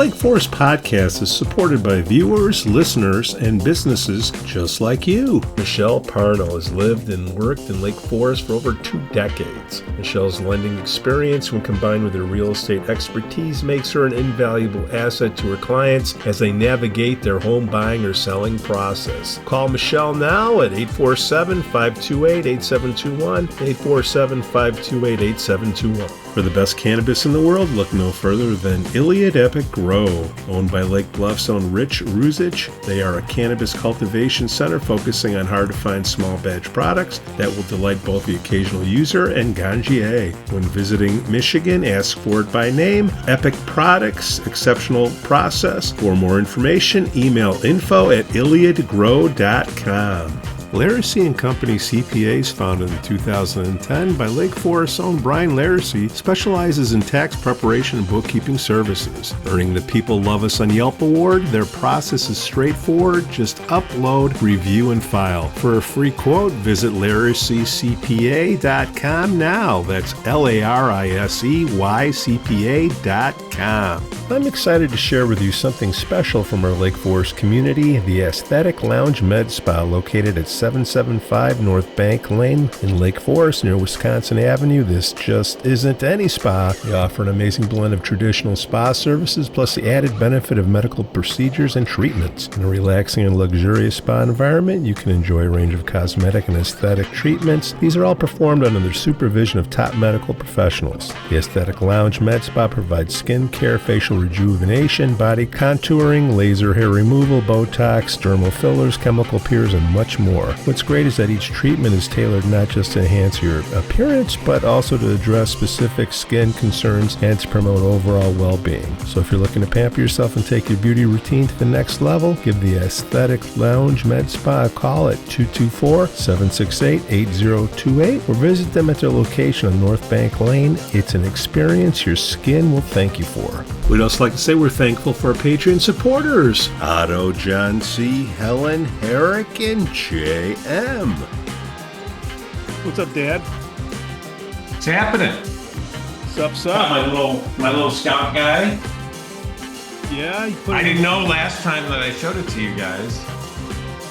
Lake Forest podcast is supported by viewers, listeners, and businesses just like you. Michelle Parno has lived and worked in Lake Forest for over 2 decades. Michelle's lending experience, when combined with her real estate expertise, makes her an invaluable asset to her clients as they navigate their home buying or selling process. Call Michelle now at 847-528-8721, 847-528-8721. For the best cannabis in the world, look no further than Iliad Epic Grow. Owned by Lake Bluff's own Rich Ruzich, they are a cannabis cultivation center focusing on hard-to-find small batch products that will delight both the occasional user and ganjier. When visiting Michigan, ask for it by name. Epic Products, exceptional process. For more information, email info@iliadgrow.com. Laracy & Company CPAs, founded in 2010 by Lake Forest's own Brian Laracy, specializes in tax preparation and bookkeeping services. Earning the People Love Us on Yelp award, their process is straightforward. Just upload, review, and file. For a free quote, visit LaracyCPA.com now. That's LARISEYCPA.com. I'm excited to share with you something special from our Lake Forest community, the Aesthetic Lounge Med Spa, located at 775 North Bank Lane in Lake Forest near Wisconsin Avenue. This just isn't any spa. They offer an amazing blend of traditional spa services plus the added benefit of medical procedures and treatments. In a relaxing and luxurious spa environment, you can enjoy a range of cosmetic and aesthetic treatments. These are all performed under the supervision of top medical professionals. The Aesthetic Lounge Med Spa provides skin care, facial rejuvenation, body contouring, laser hair removal, Botox, dermal fillers, chemical peels, and much more. What's great is that each treatment is tailored not just to enhance your appearance, but also to address specific skin concerns and to promote overall well-being. So if you're looking to pamper yourself and take your beauty routine to the next level, give the Aesthetic Lounge Med Spa a call at 224-768-8028 or visit them at their location on North Bank Lane. It's an experience your skin will thank you for. We'd also like to say we're thankful for our Patreon supporters, Otto, John C., Helen, Herrick, and J.M. What's up, Dad? What's happening? What's up? My little scout guy. Yeah, I didn't know last time that I showed it to you guys.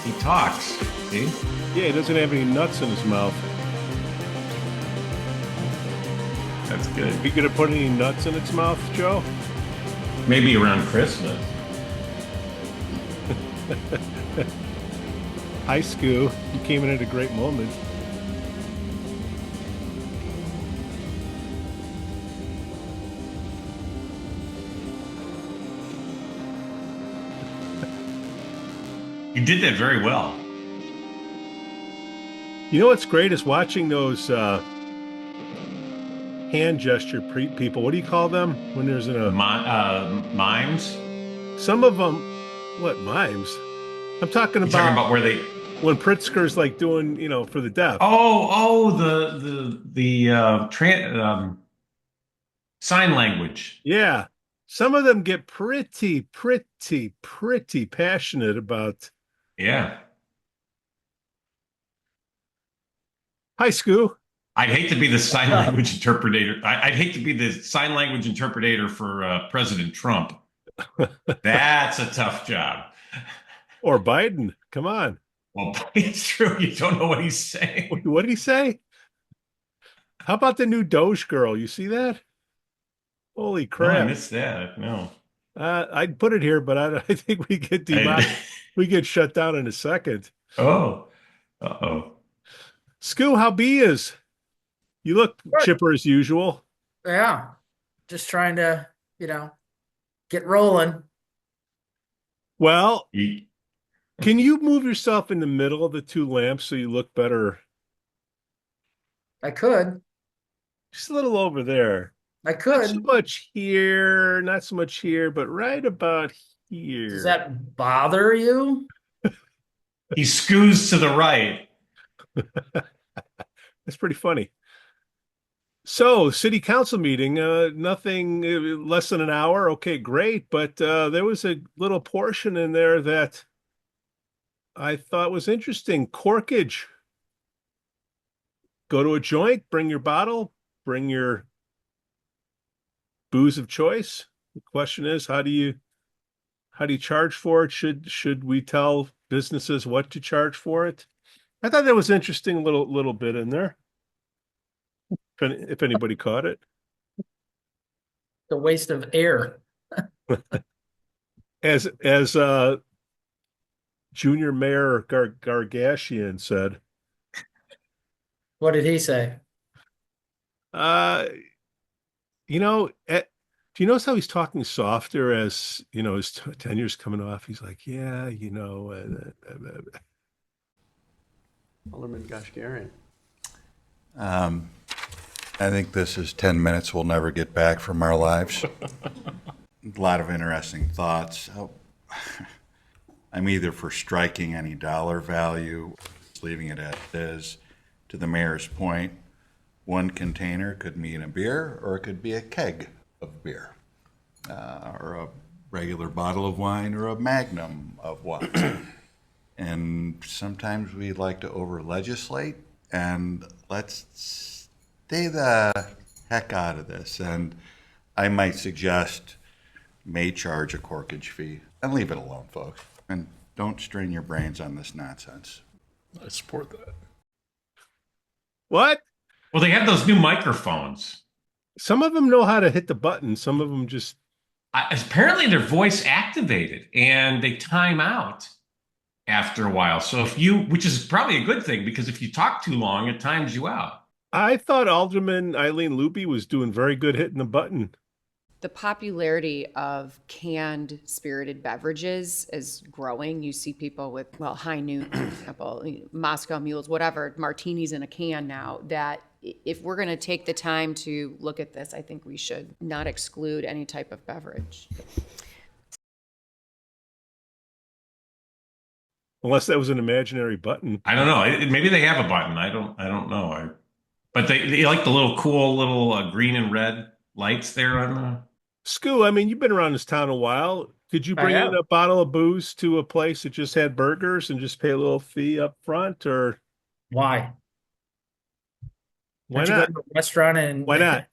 He talks. See? Yeah, he doesn't have any nuts in his mouth. That's good. You gonna put any nuts in its mouth, Joe? Maybe around Christmas. Hi, Skoo. You came in at a great moment. You did that very well. You know what's great is watching those hand gesture people. What do you call them when there's Mimes? Some of them, what mimes? I'm talking You're talking about where they... When Pritzker's like doing, for the deaf. The sign language. Yeah. Some of them get pretty passionate about. Yeah. Hi, Skoo. I'd hate to be the sign language interpreter. I'd hate to be the sign language interpreter for President Trump. That's a tough job. Or Biden. Come on. Well, it's true. You don't know what he's saying. What did he say? How about the new Doge girl? You see that? Holy crap. No, I missed that. No. I'd put it here, but I think we get we get shut down in a second. Oh. Uh-oh. Skoo, how be is? You look chipper as usual. Yeah. Just trying to, get rolling. Well, can you move yourself in the middle of the two lamps so you look better? I could. Just a little over there. I could. Not so much here, not so much here, but right about here. Does that bother you? He scoos to the right. That's pretty funny. So, city council meeting, nothing less than an hour. Okay, great. But there was a little portion in there that I thought was interesting. Corkage. Go to a joint, bring your bottle, bring your booze of choice. The question is, how do you charge for it? Should we tell businesses what to charge for it? I thought that was interesting little bit in there. If anybody caught it. The waste of air. As Junior Mayor Gargashian said, What did he say? you know, do you notice how he's talking softer as, his tenure's coming off? He's like, yeah, Alderman Goshgarian. I think this is 10 minutes we'll never get back from our lives. A lot of interesting thoughts. I'm either for striking any dollar value, leaving it as it is. To the mayor's point, one container could mean a beer, or it could be a keg of beer, or a regular bottle of wine, or a magnum of wine. And sometimes we like to over-legislate, and let's stay the heck out of this. And I might suggest may charge a corkage fee, and leave it alone, folks. And don't strain your brains on this nonsense. I support that. what? Well, they have those new microphones. Some of them know how to hit the button. Some of them just. Apparently, they're voice activated and they time out after a while. So which is probably a good thing, because if you talk too long, it times you out. I thought Alderman Eileen Luby was doing very good hitting the button. The popularity of canned spirited beverages is growing. You see people with, High Noon, for example, Moscow Mules, whatever, martinis in a can now, that if we're going to take the time to look at this, I think we should not exclude any type of beverage. Unless that was an imaginary button. I don't know. Maybe they have a button. I don't know. But they like the little cool little green and red lights there on the. Skoo, I mean, you've been around this town a while. Could you bring in a bottle of booze to a place that just had burgers and just pay a little fee up front, or Why? why Don't you not? go to a restaurant and Why not?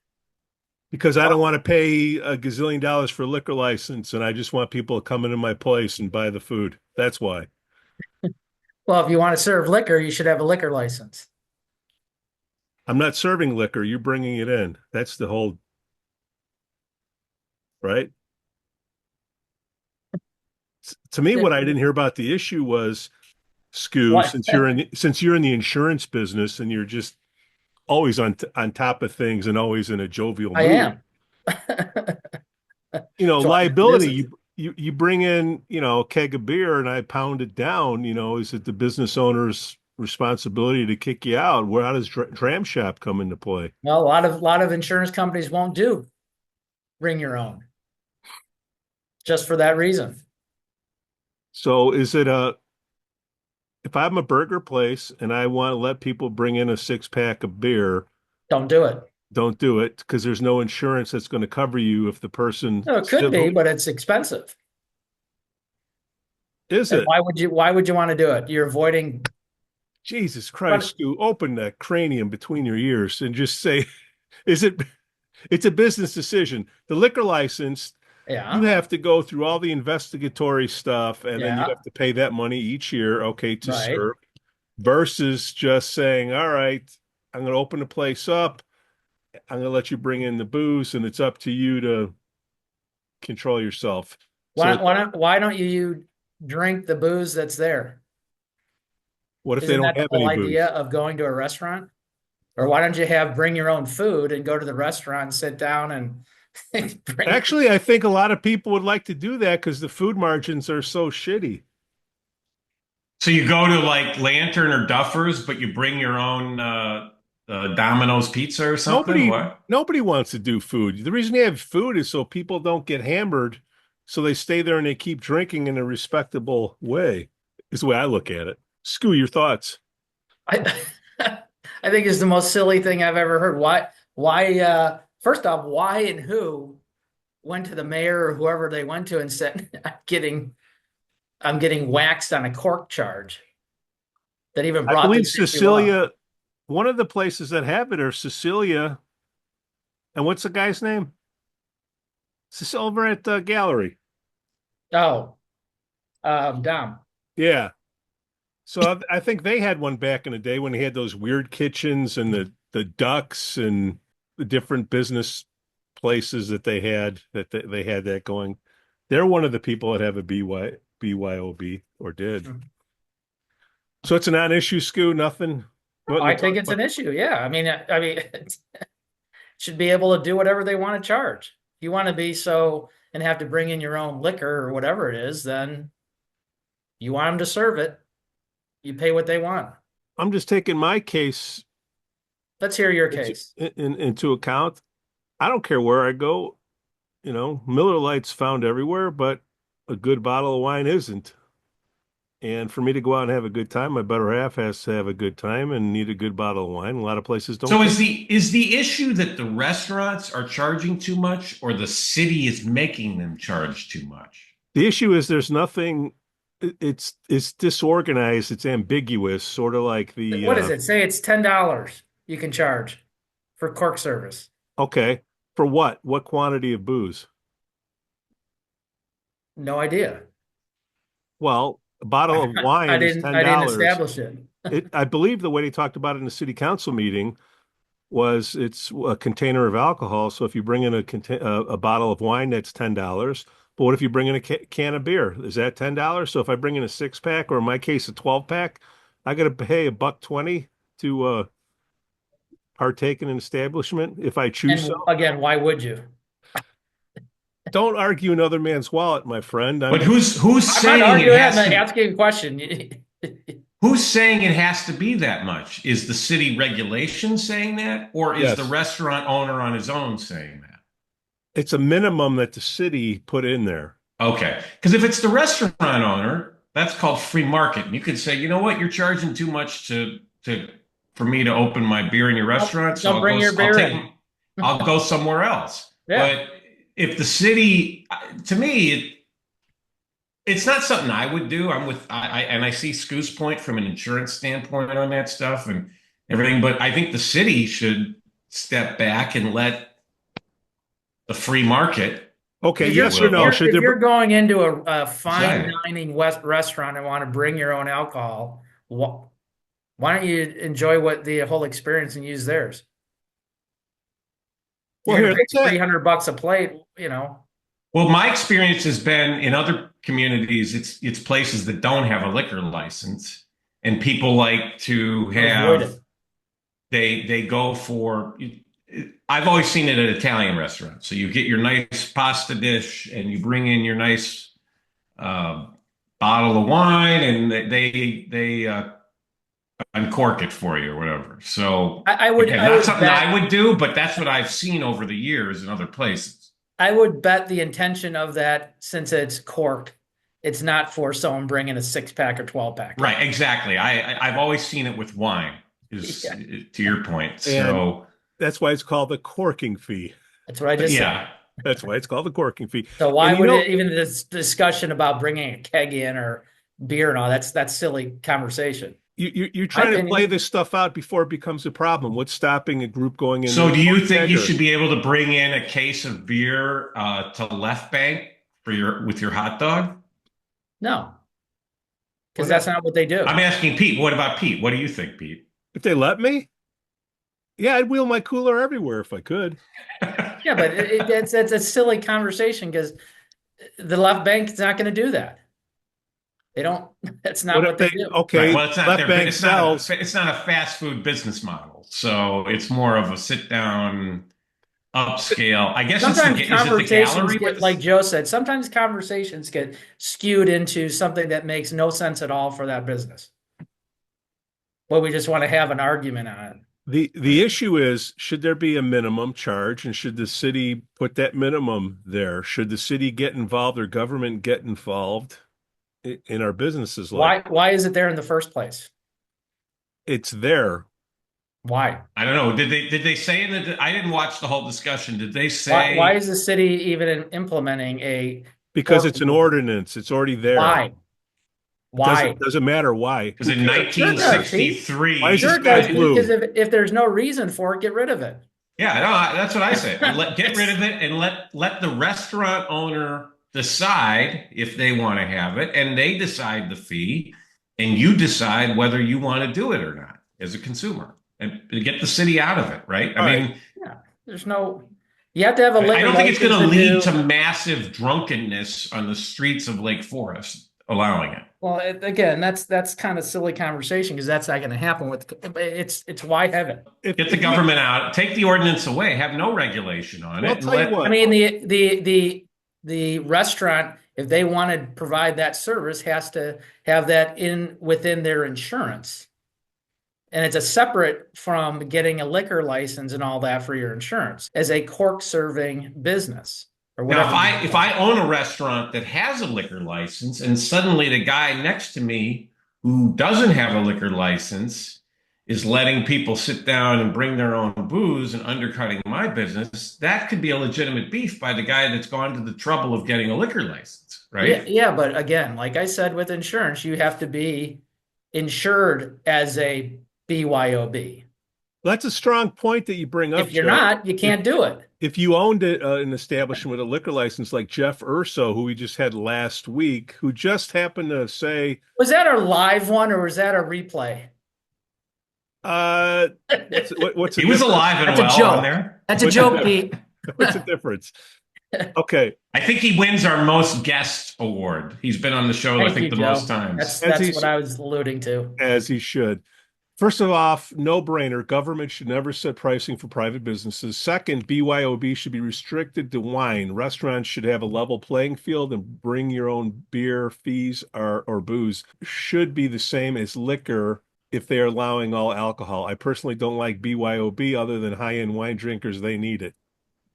Because I don't want to pay a gazillion dollars for a liquor license, and I just want people to come into my place and buy the food. That's why. Well, if you want to serve liquor, you should have a liquor license. I'm not serving liquor. You're bringing it in. That's the whole, right? To me, what I didn't hear about the issue was, Skoo, What? since you're in the insurance business and you're just always on top of things and always in a jovial mood. I am. Liability, you bring in, a keg of beer and I pound it down, is it the business owner's responsibility to kick you out? How does Dram Shop come into play? Well, a lot of insurance companies won't do bring your own, just for that reason. So is it if I'm a burger place and I want to let people bring in a 6-pack of beer, Don't do it. don't do it, because there's no insurance that's going to cover you if the person. No, it could be, but it's expensive. Is And it? why would you want to do it? You're avoiding. Jesus Christ, Skoo, open that cranium between your ears and just say, it's a business decision. The liquor license, Yeah. you have to go through all the investigatory stuff, and then you Yeah. have to pay that money each year, okay, to Right. serve, versus just saying, all right, I'm going to open the place up. I'm going to let you bring in the booze, and it's up to you to control yourself. Why don't you drink the booze that's there? What if they Isn't don't that have the whole any booze? idea of going to a restaurant? Or why don't you bring your own food and go to the restaurant and sit down and bring. Actually, I think a lot of people would like to do that because the food margins are so shitty. So you go to like Lantern or Duffers, but you bring your own Domino's pizza or something? Nobody wants to do food. The reason they have food is so people don't get hammered, so they stay there and they keep drinking in a respectable way, is the way I look at it. Skoo, your thoughts? I think it's the most silly thing I've ever heard. Why, first off, why and who went to the mayor or whoever they went to and said, I'm getting waxed on a cork charge, that even I brought believe this issue up. Cecilia, one of the places that have it are Cecilia, and what's the guy's name? It's over at the gallery. Oh, Dom. Yeah. So I think they had one back in the day when they had those weird kitchens and the ducks and the different business places that they had they had that going. They're one of the people that have a BYOB or did. Mhm. So it's a non-issue, Skoo, nothing. Oh, I think it's an issue. Yeah. I mean, should be able to do whatever they want to charge. If you want to be so and have to bring in your own liquor or whatever it is, then you want them to serve it. You pay what they want. I'm just taking my case Let's hear your case. into account. I don't care where I go, Miller Lite's found everywhere, but a good bottle of wine isn't. And for me to go out and have a good time, my better half has to have a good time and need a good bottle of wine. A lot of places don't. So is the issue that the restaurants are charging too much, or the city is making them charge too much? The issue is there's nothing. It's disorganized. It's ambiguous, sort of like the. What is it? Say it's $10 you can charge for cork service. Okay, for what? What quantity of booze? No idea. Well, a bottle of wine I is didn't $10. establish it. I believe the way they talked about it in the city council meeting was it's a container of alcohol. So if you bring in a bottle of wine, that's $10. But what if you bring in a can of beer? Is that $10? So if I bring in a 6-pack, or in my case, a 12-pack, I got to pay $1.20 to partake in an establishment if I choose And so. again, why would you? Don't argue another man's wallet, my friend. But who's I'm saying not it arguing. has I'm to? asking a question. Who's saying it has to be that much? Is the city regulation saying that, or is Yes. the restaurant owner on his own saying that? It's a minimum that the city put in there. Okay, because if it's the restaurant owner, that's called free market. And you could say, you know what, you're charging too much for me to open my beer in your restaurant. So Don't bring your beer in. I'll go somewhere else. Yeah. But if the city, to me, it's not something I would do. I see Skoo's point from an insurance standpoint on that stuff and everything, but I think the city should step back and let the free market. Okay, If yes you're- or no? If you're going into a fine Decide. dining restaurant and want to bring your own alcohol, why don't you enjoy the whole experience and use theirs? Well, You're here, gonna let's pay say, $300 a plate, Well, my experience has been in other communities, it's places that don't have a liquor license, and people like to Avoid have it. they go for. I've always seen it at Italian restaurants. So you get your nice pasta dish, and you bring in your nice bottle of wine, and they uncork it for you or whatever. So I would, again, I not would something bet, I would do, but that's what I've seen over the years in other places. I would bet the intention of that, since it's cork, it's not for someone bringing a 6-pack or 12-pack. Right, exactly. I've always seen it with wine. Yeah. To your point. So that's why it's called the corking fee. That's what I just said. yeah, That's why it's called the corking fee. So why And would it, even this discussion about bringing a keg in or beer and all, that's silly conversation. You're trying to opinion. play this stuff out before it becomes a problem. What's stopping a group going in? so do you think you kegger? should be able to bring in a case of beer to Left Bank with your hot dog? No, because Why that's not what they do. I'm asking Pete. What about Pete? What do you think, Pete? If they let me? Yeah, I'd wheel my cooler everywhere if I could. Yeah, but it's a silly conversation because the left bank is not going to do that. They don't. That's not what they do. Okay, Right, well, it's not left bank sells. It's not a fast food business model. So it's more of a sit down, upscale. I guess Sometimes is it the conversations gallery? get, like Joe said, sometimes conversations get skewed into something that makes no sense at all for that business. But we just want to have an argument on it. The issue is, should there be a minimum charge, and should the city put that minimum there? Should the city get involved or government get involved in our businesses? Why is it there in the first place? It's there. Why? I don't know. Did they say in the? I didn't watch the whole discussion. Did they say Why is the city even implementing a? Because it's an ordinance. It's already there. Why? Why? Doesn't matter why. Because in Sure does, 1963, Why is Sure this it guy does, blue? because if there's no reason for it, get rid of it. Yeah, no, that's what I say. Get rid of it and let the restaurant owner decide if they want to have it, and they decide the fee, and you decide whether you want to do it or not as a consumer, and get the city out of it, right? I All right. mean, Yeah, there's no, you have to have a I liquor don't think it's going license to lead do. to massive drunkenness on the streets of Lake Forest, allowing it. Well, again, that's kind of silly conversation because that's not going to happen with. It's why have it? Get the government out, take the ordinance away, have no regulation on Well, it, I'll and tell you let. what. I mean, the restaurant, if they want to provide that service, has to have that within their insurance. And it's a separate from getting a liquor license and all that for your insurance as a cork serving business or Now, whatever. if I own a restaurant that has a liquor license, and suddenly the guy next to me who doesn't have a liquor license is letting people sit down and bring their own booze and undercutting my business, that could be a legitimate beef by the guy that's gone to the trouble of getting a liquor license, Yeah, right? yeah, but again, like I said with insurance, you have to be insured as a BYOB. That's a strong point that you bring up, If you're Joe. not, you can't do it. If you owned an establishment with a liquor license like Jeff Urso, who we just had last week, who just happened to say, Was that a live one or was that a replay? uh, what's the He was difference? alive and That's a well joke. on there. That's a What's the joke, difference? Pete. What's the difference? Okay. I think he wins our most guest award. He's been on the show, I Thank you, think, the Joe. most times. That's what I was alluding to. As he should. First of all, no brainer. Government should never set pricing for private businesses. Second, BYOB should be restricted to wine. Restaurants should have a level playing field and bring your own beer, fees, or booze should be the same as liquor if they're allowing all alcohol. I personally don't like BYOB other than high-end wine drinkers. They need it.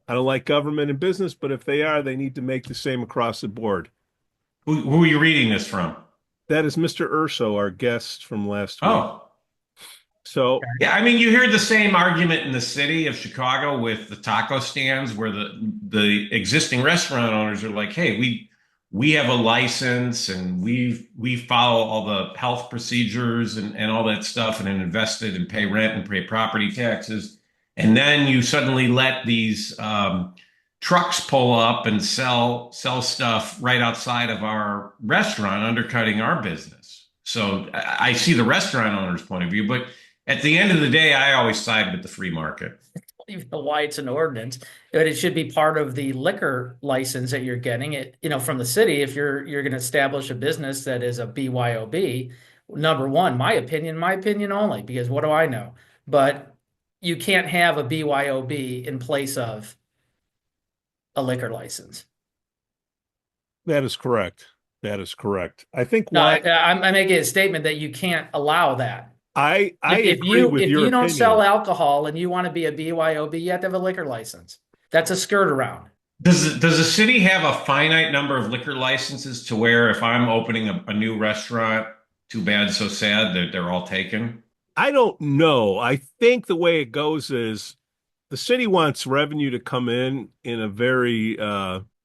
I don't like government and business, but if they are, they need to make the same across the board. Who are you reading this from? That is Mr. Urso, our guest from last week. Oh, So yeah. I mean, you hear the same argument in the city of Chicago with the taco stands, where the existing restaurant owners are like, "Hey, we have a license and we follow all the health procedures and all that stuff, and invested and pay rent and pay property taxes." And then you suddenly let these trucks pull up and sell stuff right outside of our restaurant, undercutting our business. So I see the restaurant owner's point of view, but at the end of the day, I always side with the free market. Even know why it's an ordinance, but it should be part of the liquor license that you're getting it, from the city. If you're going to establish a business that is a BYOB, number one, my opinion only, because what do I know? But you can't have a BYOB in place of a liquor license. that is correct. That is correct. I think No, why I'm making a statement that you can't allow that. I If agree with if your you don't opinion. sell alcohol and you want to be a BYOB, you have to have a liquor license. That's a skirt around. Does the city have a finite number of liquor licenses to where if I'm opening a new restaurant, too bad, so sad that they're all taken? I don't know. I think the way it goes is the city wants revenue to come in a very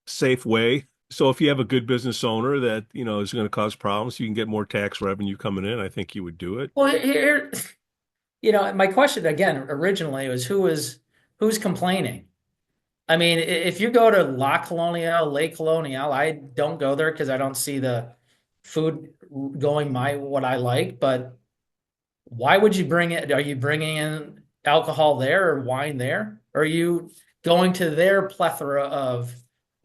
safe way. So if you have a good business owner that, is going to cause problems, you can get more tax revenue coming in. I think you would do it. Well, here, my question again originally was who's complaining? I mean, if you go to La Colonial, Lake Colonial, I don't go there because I don't see the food going what I like. But why would you bring it? Are you bringing in alcohol there or wine there? Or are you going to their plethora of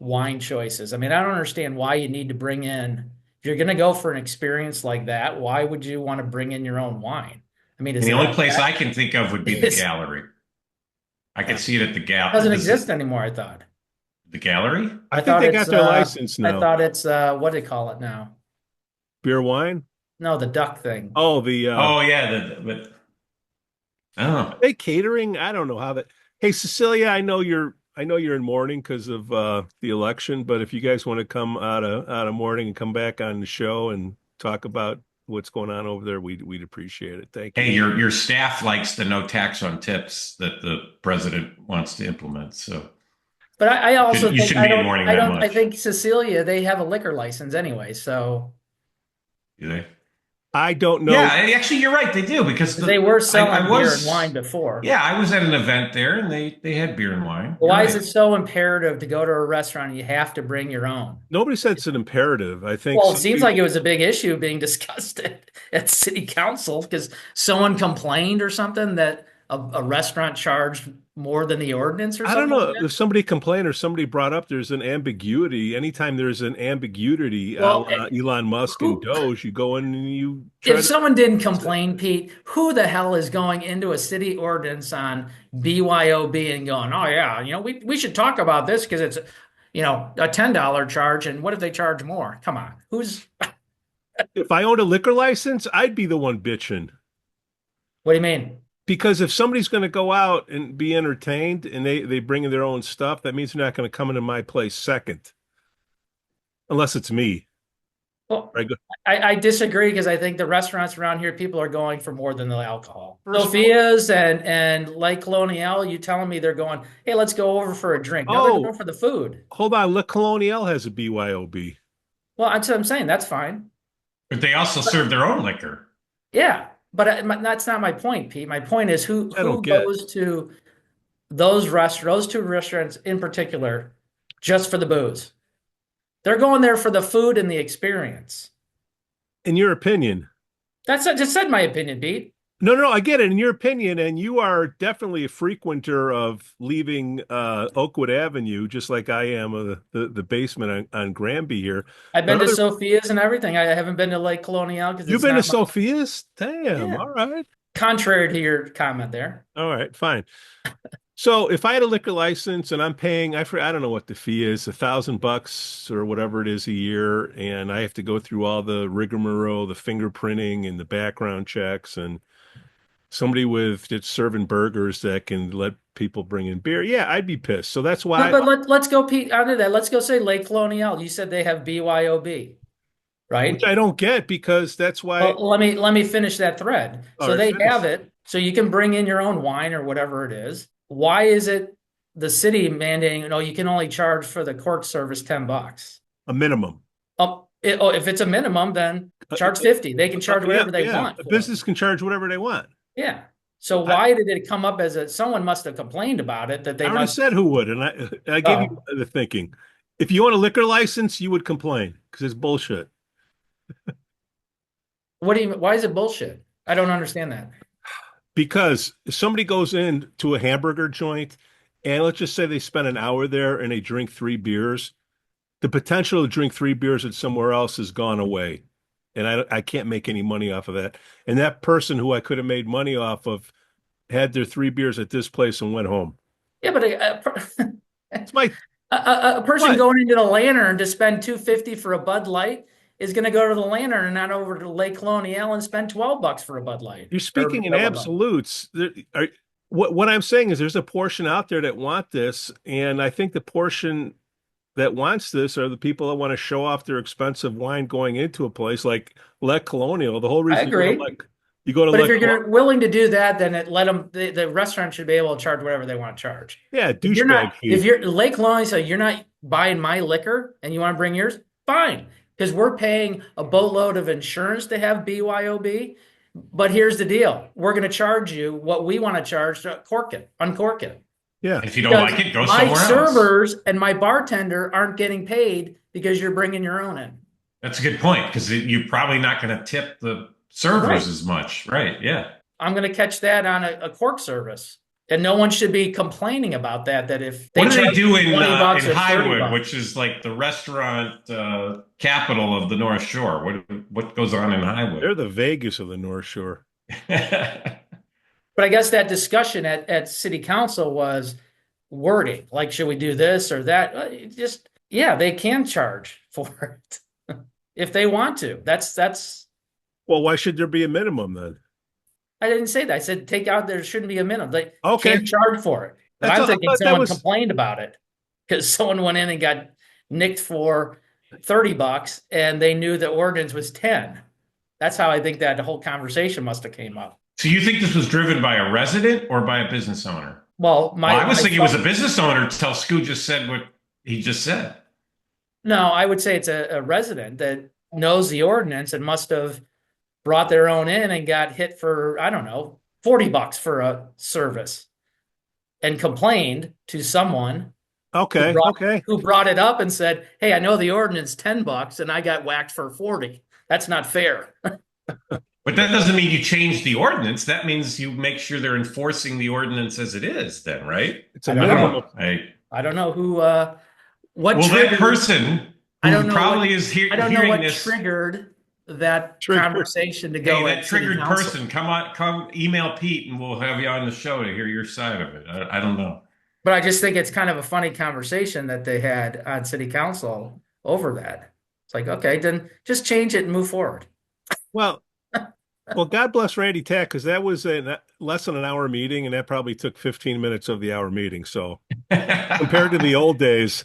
wine choices? I mean, I don't understand why you need to bring in. If you're going to go for an experience like that, why would you want to bring in your own wine? I mean, And the only place I can think of would be the It's- gallery. I could see it at the gallery. doesn't exist anymore, I thought. The gallery? I think thought they it's, got their license I now. thought it's what do they call it now? Beer wine? No, the duck thing. Oh, the Oh yeah, but I don't know. they catering. I don't know how that. Hey, Cecilia, I know you're in mourning because of the election, but if you guys want to come out of mourning and come back on the show and talk about what's going on over there, we'd appreciate it. Thank you. Hey, your staff likes the no tax on tips that the president wants to implement. So But I also You think shouldn't I be in don't mourning I that don't I much. think Cecilia, they have a liquor license anyway, so do they? I don't know. Yeah, actually, you're right. They do because They were selling I beer was, and wine before. Yeah, I was at an event there, and they had beer and wine. You're Why is right. it so imperative to go to a restaurant? You have to bring your own. Nobody said it's an imperative. I think Well, it some seems people, like it was a big issue being discussed at city council because someone complained or something that a restaurant charged more than the ordinance or I don't something like know that. if somebody complained or somebody brought up there's an ambiguity. Anytime there's an ambiguity, a Well, la Elon Musk and who, Doge, you go in and you try if to. someone didn't complain, Pete, who the hell is going into a city ordinance on BYOB and going, oh yeah, we should talk about this because it's, a $10 charge, and what if they charge more? Come on, If I owned a liquor license, I'd be the one bitching. what do you mean? Because if somebody's going to go out and be entertained and they bring in their own stuff, that means they're not going to come into my place second, unless it's me. Well, Right? I disagree because I think the restaurants around here, people are going for more than the alcohol. First of all- Sophia's and Lake Colonial, you telling me they're going, hey, let's go over for a drink. No, they're Oh, going for the food. hold on. Le Colonial has a BYOB. Well, that's what I'm saying. That's fine. But they also serve their own liquor. Yeah, but that's not my point, Pete. My point is who I don't get it. goes to those two restaurants in particular just for the booze? They're going there for the food and the experience. In your opinion. I just said my opinion, Pete. No, I get it. In your opinion, and you are definitely a frequenter of leaving Oakwood Avenue, just like I am of the basement on Granby here. I've been But to Sophia's and everything. I haven't been to Lake Colonial because You've been to Sophia's? Damn. Yeah. All right. Contrary to your comment there. All right, fine. So if I had a liquor license and I'm paying, I don't know what the fee is, $1,000 or whatever it is a year, and I have to go through all the rigmarole, the fingerprinting and the background checks, and somebody with that's serving burgers that can let people bring in beer, yeah, I'd be pissed. So that's why. No, but let's go, Pete, under that. Let's go say Lake Colonial. You said they have BYOB, right? Which I don't get because that's why. Well, let me finish that thread. All So right, they finish. have it, so you can bring in your own wine or whatever it is. Why is it the city mandating, you can only charge for the cork service $10? A minimum. If it's a minimum, then charge 50. They can charge whatever they want. A business can charge whatever they want. Yeah. So why did it come up as someone must have complained about it that they I already must said who would, and I gave you the thinking. If you own a liquor license, you would complain because it's bullshit. What do you why is it bullshit? I don't understand that. Because if somebody goes in to a hamburger joint and let's just say they spend an hour there and they drink 3 beers, the potential to drink 3 beers at somewhere else has gone away. And I can't make any money off of that. And that person who I could have made money off of had their 3 beers at this place and went home. Yeah, but It's my a person What? going into the Lantern to spend $2.50 for a Bud Light is going to go to the Lantern and not over to Lake Colonial and spend $12 for a Bud Light. You're speaking in Or- absolutes. What I'm saying is there's a portion out there that want this, and I think the portion that wants this are the people that want to show off their expensive wine going into a place like Lake Colonial. The whole reason agree. you go to But if Lake you're willing to do that, then let them. The restaurant should be able to charge whatever they want to charge. yeah, If you're douchebag not, fee. if you're Lake Colonial, so you're not buying my liquor and you want to bring yours, fine, because we're paying a boatload of insurance to have BYOB. But here's the deal: we're going to charge you what we want to charge to uncork it. Yeah. If you don't like it, go My somewhere else. servers and my bartender aren't getting paid because you're bringing your own in. That's a good point because you're probably not going to tip the servers Right. as much, right? Yeah. I'm going to catch that on a cork service. And no one should be complaining about that. That if What do they charge do in $20 or $30, Highwood, which is like the restaurant capital of the North Shore? What goes on in Highwood? They're the Vegas of the North Shore. But I guess that discussion at city council was wording, like, should we do this or that? They can charge for it if they want to. That's. Well, why should there be a minimum then? I didn't say that. I said take out there shouldn't be a minimum. They Okay. can't charge for it. But That's I'm all- thinking but that someone was- complained about it because someone went in and got nicked for $30 and they knew the ordinance was 10. That's how I think that the whole conversation must have came up. So you think this was driven by a resident or by a business owner? Well, I was thinking it was a business owner until Skoo just said what he just said. No, I would say it's a resident that knows the ordinance and must have brought their own in and got hit for, I don't know, $40 for a service and complained to someone Okay, okay. who brought it up and said, "Hey, I know the ordinance $10 and I got whacked for 40. That's not fair." But that doesn't mean you change the ordinance. That means you make sure they're enforcing the ordinance as it is then, right? It's a I don't minimum know. of I don't know who what Well, triggered that person I who don't know probably what- is I don't know hearing what this. triggered that Triggered. conversation to go Hey, at that city triggered council. person, come email Pete and we'll have you on the show to hear your side of it. I don't know. But I just think it's kind of a funny conversation that they had on city council over that. It's like, okay, then just change it and move forward. well, well, God bless Randy Tack, because that was a less than an hour meeting, and that probably took 15 minutes of the hour meeting. So compared to the old days,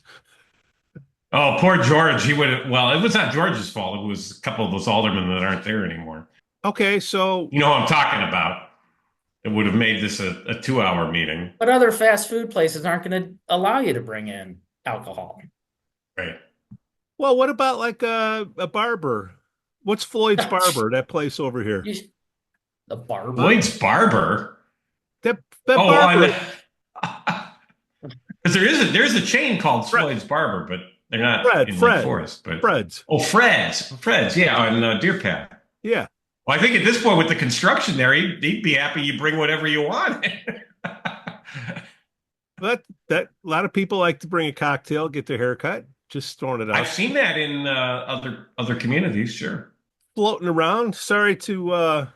Oh, poor George. He would have, well, it was not George's fault. It was a couple of those aldermen that aren't there anymore. okay, so You know what I'm talking about. It would have made this a 2-hour meeting. But other fast food places aren't going to allow you to bring in alcohol. Right. well, what about like a barber? What's Floyd's Barber? That place over here. The barber. Lloyd's Barber. That Oh, barber. because there's a chain called Floyd's Barber, but they're not in Lake Fred. Forest. But Fred's. oh, Fred's, yeah, on Deer Path. Yeah. Well, I think at this point with the construction there, he'd be happy you bring whatever you want. But that a lot of people like to bring a cocktail, get their hair cut, just throwing it out. I've seen that in other communities, sure. Floating around. Sorry to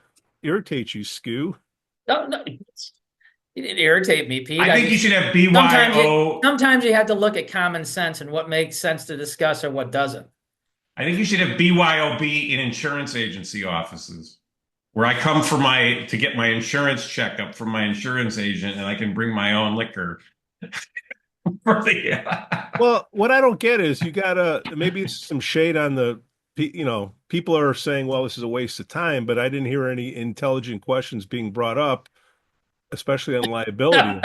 irritate you, Skoo. No, you didn't irritate me, Pete. I think you should have Sometimes BYO. sometimes you have to look at common sense and what makes sense to discuss or what doesn't. I think you should have BYOB in insurance agency offices, where I come to get my insurance checkup from my insurance agent, and I can bring my own liquor. Well, what I don't get is you gotta maybe it's some shade on the people are saying, well, this is a waste of time, but I didn't hear any intelligent questions being brought up, especially on liability.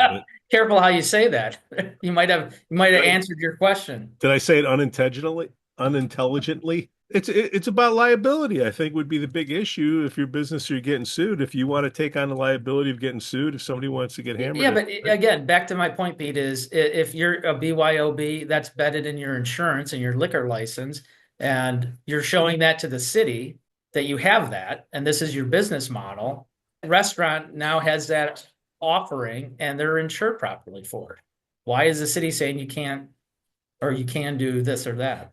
Careful how you say that. You might have answered your question. Did I say it unintentionally? Unintelligently? It's about liability, I think, would be the big issue if your business you're getting sued. If you want to take on the liability of getting sued, if somebody wants to get hammered. Yeah, but again, back to my point, Pete, is if you're a BYOB, that's bedded in your insurance and your liquor license, and you're showing that to the city that you have that, and this is your business model. Restaurant now has that offering, and they're insured properly for it. Why is the city saying you can't, or you can do this or that?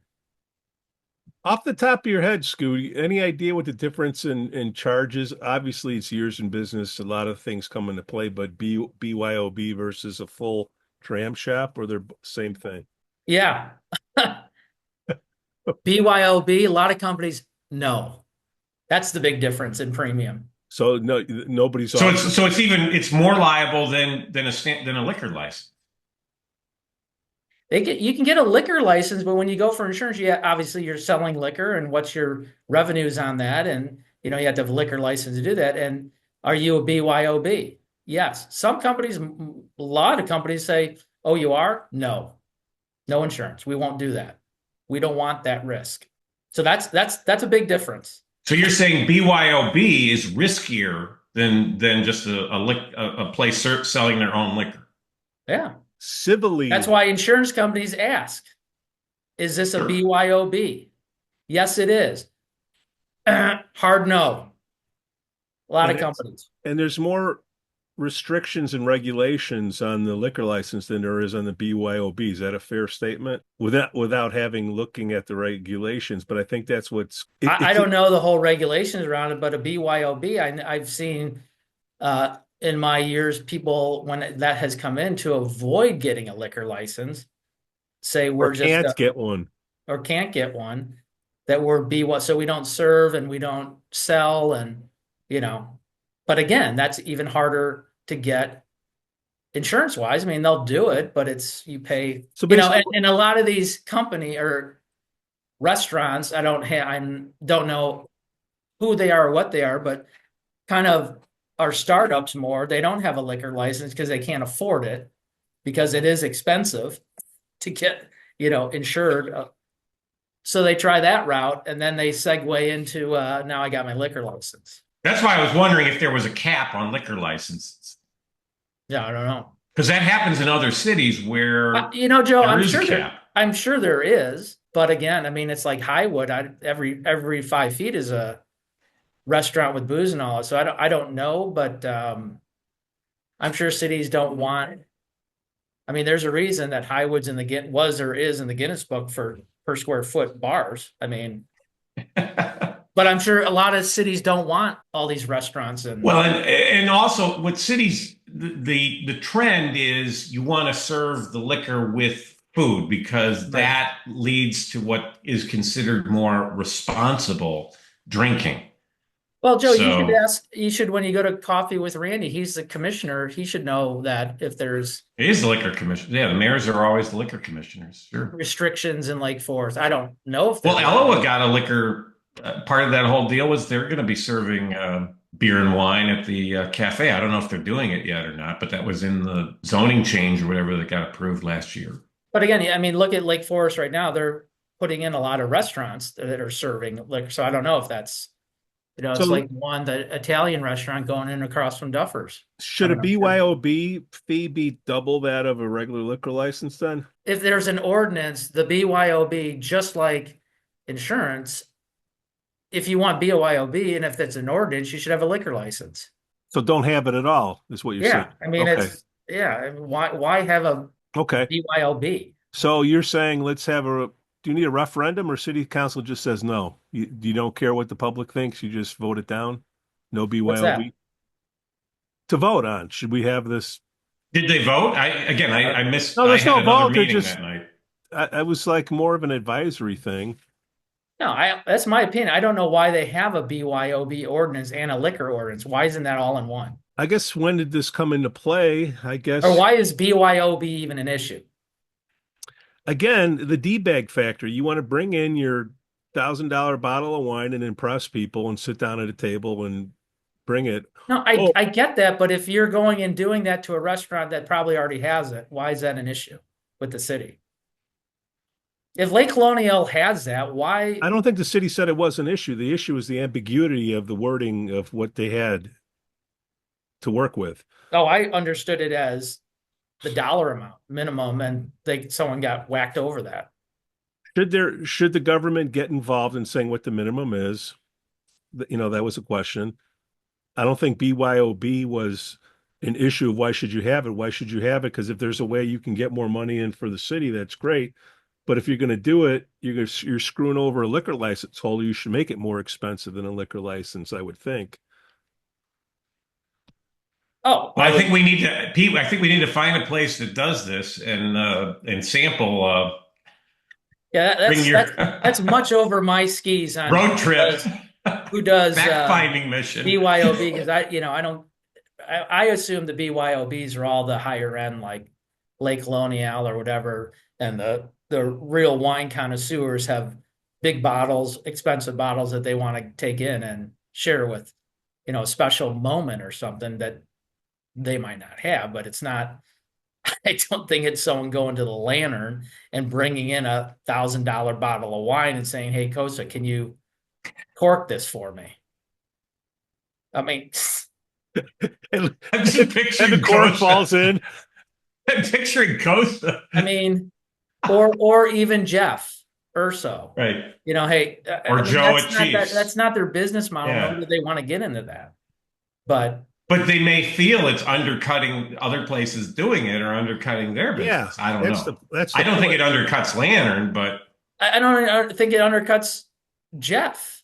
Off the top of your head, Skoo, any idea what the difference in charges? Obviously, it's years in business. A lot of things come into play, but BYOB versus a full dram shop, or they're same thing? Yeah. BYOB, a lot of companies, no. That's the big difference in premium. So no, nobody's. So it's more liable than a liquor license. You can get a liquor license, but when you go for insurance, obviously you're selling liquor, and what's your revenues on that, and you have to have a liquor license to do that. And are you a BYOB? Yes. Some companies, a lot of companies say, "Oh, you are? No insurance. We won't do that. We don't want that risk." So that's a big difference. So you're saying BYOB is riskier than just a place selling their own liquor? Yeah. Civilly. That's why insurance companies ask, is this a BYOB? Yes, it is. Hard no. A lot of companies. And there's more restrictions and regulations on the liquor license than there is on the BYOB. Is that a fair statement? Without looking at the regulations, but I think that's what's. I don't know the whole regulations around it, but a BYOB, I've seen in my years, people, when that has come in, to avoid getting a liquor license, say we're just can't get one, or can't get one, that we're so we don't serve and we don't sell, and but again, that's even harder to get insurance wise. I mean, they'll do it, but you pay, so and a lot of these company or restaurants, I don't know who they are or what they are, but kind of are startups more. They don't have a liquor license because they can't afford it, because it is expensive to get, insured. so they try that route, and then they segue into now I got my liquor license. That's why I was wondering if there was a cap on liquor licenses. Yeah, I don't know. Because that happens in other cities where Joe, there is a cap. I'm sure there is, but again, I mean, it's like Highwood. Every 5 feet is a restaurant with booze and all. So I don't know, but I'm sure cities don't want. I mean, there's a reason that Highwood's was or is in the Guinness Book for per square foot bars. I mean, but I'm sure a lot of cities don't want all these restaurants and. Well, and also with cities, the trend is you want to serve the liquor with food because that leads to what is considered more responsible drinking. Well, Joe, you should, when you go to coffee with Randy, he's the commissioner. He should know that if there's. It is the liquor commissioner. Yeah, the mayors are always the liquor commissioners. Sure. Restrictions in Lake Forest. I don't know if. Well, Elloa got a liquor. Part of that whole deal was they're going to be serving beer and wine at the cafe. I don't know if they're doing it yet or not, but that was in the zoning change or whatever that got approved last year. But again, I mean, look at Lake Forest right now. They're putting in a lot of restaurants that are serving liquor. So I don't know if that's. It's like the Italian restaurant going in across from Duffers. Should a BYOB fee be double that of a regular liquor license then? If there's an ordinance, the BYOB, just like insurance, if you want BYOB and if that's an ordinance, you should have a liquor license. So don't have it at all, is what you're saying. I mean, why have a BYOB? So you're saying let's have do you need a referendum or city council just says no? You don't care what the public thinks, you just vote it down? No BYOB? To vote on. Should we have this? Did they vote? I missed. No, there's no vote. They're just. That night. I was like more of an advisory thing. No, that's my opinion. I don't know why they have a BYOB ordinance and a liquor ordinance. Why isn't that all in one? I guess when did this come into play? I guess. Or why is BYOB even an issue? Again, the D-bag factor. You want to bring in your $1,000 bottle of wine and impress people and sit down at a table and bring it. No, I get that, but if you're going and doing that to a restaurant that probably already has it, why is that an issue with the city? If Lake Colonial has that, why? I don't think the city said it was an issue. The issue is the ambiguity of the wording of what they had to work with. Oh, I understood it as the dollar amount minimum, and someone got whacked over that. Should the government get involved in saying what the minimum is? That was a question. I don't think BYOB was an issue of why should you have it? Why should you have it? Because if there's a way you can get more money in for the city, that's great. But if you're going to do it, you're screwing over a liquor license holder. You should make it more expensive than a liquor license, I would think. Oh, well, I think we need to, Pete. I think we need to find a place that does this and sample. That's much over my skis on road trip. Who does fact-finding mission? BYOB? Because I assume the BYOBs are all the higher end, like Lake Colonial or whatever, and the real wine connoisseurs have big bottles, expensive bottles that they want to take in and share with, a special moment or something that they might not have, but it's not. I don't think it's someone going to the Lantern and bringing in $1,000 bottle of wine and saying, "Hey, Kosa, can you cork this for me?" I mean, I'm just picturing the cork falls in. I'm picturing Kosa. I mean, or even Jeff Urso, right? Hey, or Joe at Chiefs. That's not their business model. Nor do they want to get into that, but they may feel it's undercutting other places doing it or undercutting their business. I don't know. I don't think it undercuts Lantern, but I don't think it undercuts Jeff.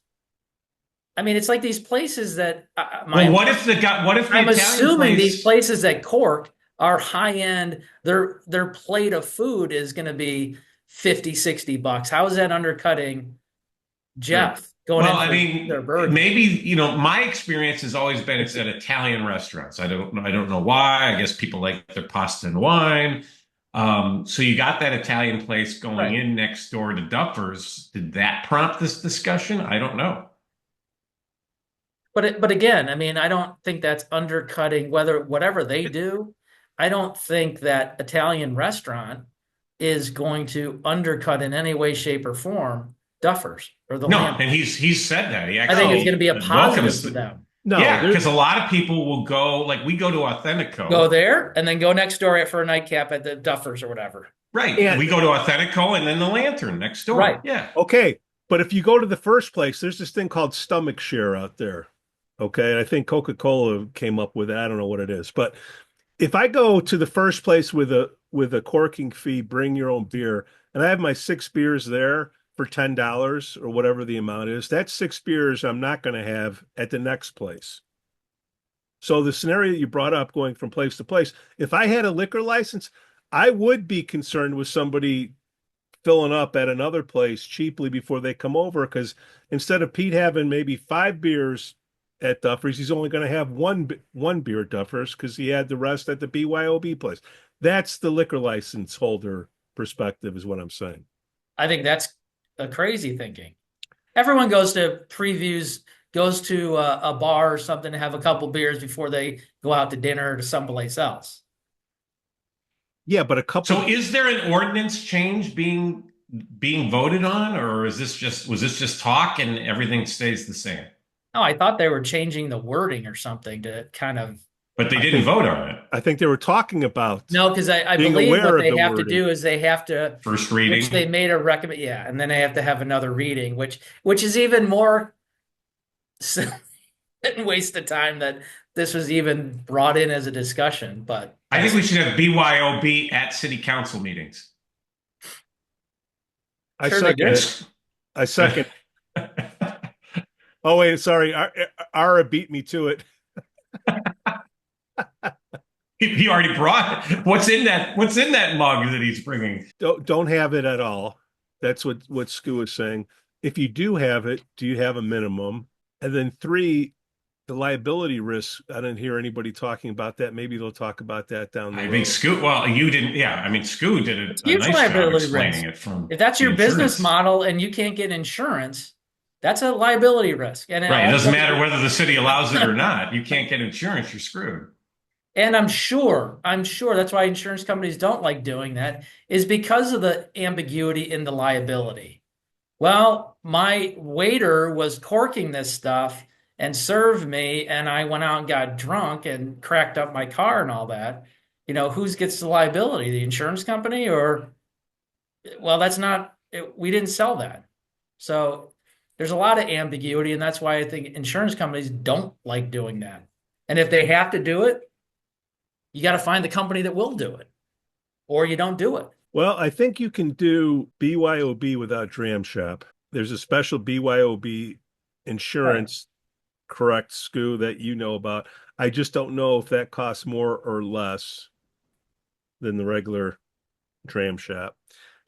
I mean, it's like these places that. What if I'm assuming these places that cork are high end? Their plate of food is going to be $50-$60. How is that undercutting Jeff? Their burger? Maybe my experience has always been it's at Italian restaurants. I don't know why. I guess people like their pasta and wine. So you got that Italian place going in next door to Duffers. Did that prompt this discussion? I don't know. But again, I mean, I don't think that's undercutting whatever they do. I don't think that Italian restaurant is going to undercut in any way, shape, or form duffers or the No, land. and he's said that. He I think it's actually going to be a positive welcomes for them. No, yeah, there- because a lot of people will go, like we go to Authentico. Go there and then go next door for a nightcap at the duffers or whatever. Right. And- We go to Authentico and then the Lantern next door. Right. Yeah. okay. But if you go to the first place, there's this thing called stomach share out there. Okay. And I think Coca-Cola came up with it. I don't know what it is. But if I go to the first place with a corking fee, bring your own beer, and I have my 6 beers there for $10 or whatever the amount is, that's 6 beers I'm not going to have at the next place. So the scenario that you brought up, going from place to place, if I had a liquor license, I would be concerned with somebody filling up at another place cheaply before they come over, because instead of Pete having maybe 5 beers at Duffers, he's only going to have one beer at Duffers because he had the rest at the BYOB place. That's the liquor license holder perspective, is what I'm saying. I think that's a crazy thinking. Everyone goes to previews, goes to a bar or something to have a couple beers before they go out to dinner or to someplace else. Yeah, but a couple. So is there an ordinance change being voted on, or was this just talk and everything stays the same? Oh, I thought they were changing the wording or something to kind of. But they didn't vote on it. I think they were talking about No, because I being believe aware what of they the have to wording. do is they have to, First reading. which they made a recommend, yeah, and then they have to have another reading, which is even more waste of time that this was even brought in as a discussion. But I think we should have BYOB at city council meetings. I Sure they second do. it. I second. Oh wait, sorry. Ara beat me to it. He already brought it. What's in that mug that he's bringing? Don't have it at all. That's what Skoo is saying. If you do have it, do you have a minimum? And then 3, the liability risk. I didn't hear anybody talking about that. Maybe they'll talk about that down the I road. think Skoo. Well, you didn't. Yeah, I mean, Skoo did a huge nice job liability explaining risk. it from. if that's the your business insurance. model and you can't get insurance, that's a liability risk. And Right. It doesn't matter whether the city allows it or not. You can't get insurance. You're screwed. And I'm sure that's why insurance companies don't like doing that, is because of the ambiguity in the liability. Well, my waiter was corking this stuff and served me, and I went out and got drunk and cracked up my car and all that. You know, who gets the liability? The insurance company? Or, well, that's not, we didn't sell that. So there's a lot of ambiguity, and that's why I think insurance companies don't like doing that. And if they have to do it, you got to find the company that will do it, or you don't do it. Well, I think you can do BYOB without Dram Shop. There's a special BYOB insurance, correct, Skoo, that you know about. I just don't know if that costs more or less than the regular Dram Shop.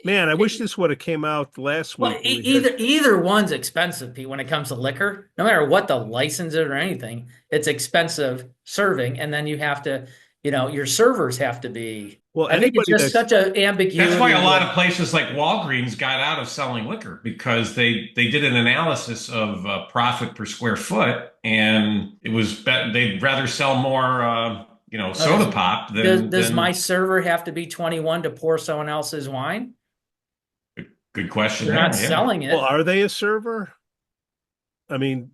Man, I wish this would have came out last week. Well, either one's expensive, Pete, when it comes to liquor. No matter what the license is or anything, it's expensive serving, and then you have to, your servers have to be. Well, I think it's anybody just such an ambiguity. That's why a lot of places like Walgreens got out of selling liquor, because they did an analysis of profit per square foot, and it was they'd rather sell more, soda pop than. Does my server have to be 21 to pour someone else's wine? Good question. They're not selling it. Well, are they a server? I mean,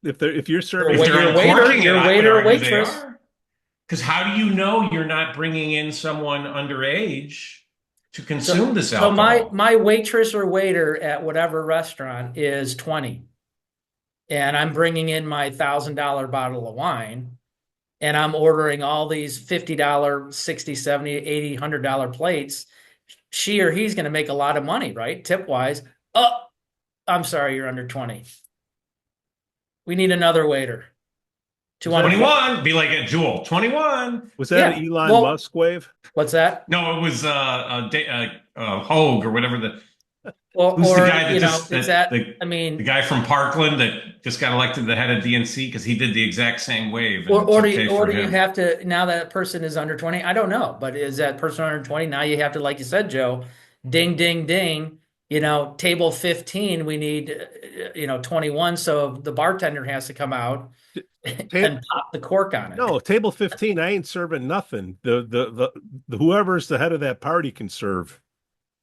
if you're serving, Well, If they're your waiter- uncorking it, your I would waiter or argue they waitress. are. Because how do you know you're not bringing in someone underage to consume this So alcohol? my waitress or waiter at whatever restaurant is 20, and I'm bringing in my $1,000 bottle of wine, and I'm ordering all these $50, $60, $70, $80, $100 plates. She or he's going to make a lot of money, right? Tip wise. Oh, I'm sorry, you're under 20. We need another waiter. 21, be like at Jewel. 21. was that an Yeah, Elon well- Musk wave? What's that? No, it was Hogue or whatever the Or, who's the or guy that you know, just it's that, that. the I mean, guy from Parkland that just got elected the head of DNC because he did the exact same wave. And or it's do okay you, or for do you him. have to, now that person is under 20? I don't know, but is that person under 20? Now you have to, like you said, Joe, ding, ding, ding. Table 15, we need, 21. So the bartender has to come out and pop the cork on it. No, table 15. I ain't serving nothing. The whoever's the head of that party can serve,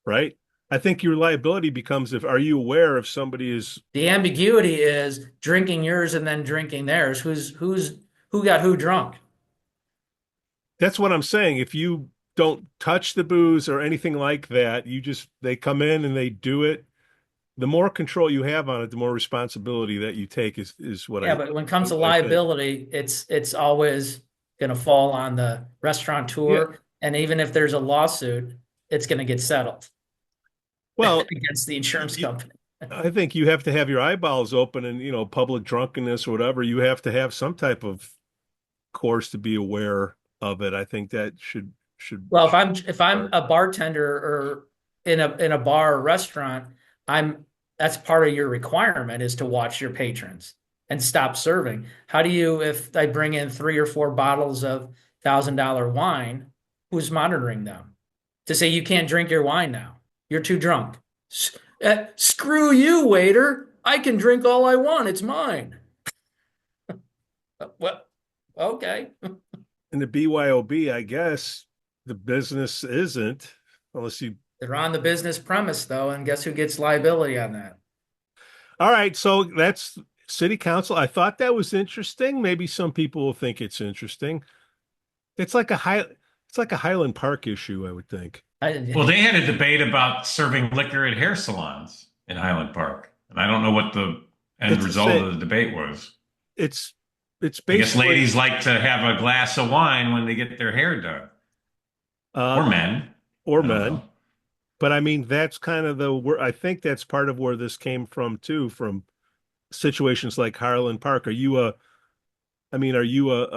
right? I think your liability becomes if are you aware if somebody is The ambiguity is drinking yours and then drinking theirs. Who got who drunk? that's what I'm saying. If you don't touch the booze or anything like that, you just they come in and they do it. The more control you have on it, the more responsibility that you take is what Yeah, but when it comes to what I think. liability, it's always going to fall on the restaurateur, and even if there's a lawsuit, it's going to get settled Well, against the insurance you, company. I think you have to have your eyeballs open and, public drunkenness or whatever. You have to have some type of course to be aware of it. I think that should Well, if I'm a bartender or in a bar or restaurant, I'm that's part of your requirement is to watch your patrons and stop serving. How do you, if I bring in 3 or 4 bottles of $1,000 wine, who's monitoring them to say you can't drink your wine now? You're too drunk. Screw you, waiter. I can drink all I want. It's mine. Well, okay. in the BYOB, I guess the business isn't unless you. They're on the business premise though, and guess who gets liability on that? All right, so that's city council. I thought that was interesting. Maybe some people will think it's interesting. It's like a Highland Park issue, I would think. Well, they had a debate about serving liquor at hair salons in Highland Park, and I don't know what the end It's the result same. of the debate was. It's I guess basically ladies like to have a glass of wine when they get their hair done, or men. or I don't men. know. But I mean, that's kind of I think that's part of where this came from too, from situations like Highland Park. Are you a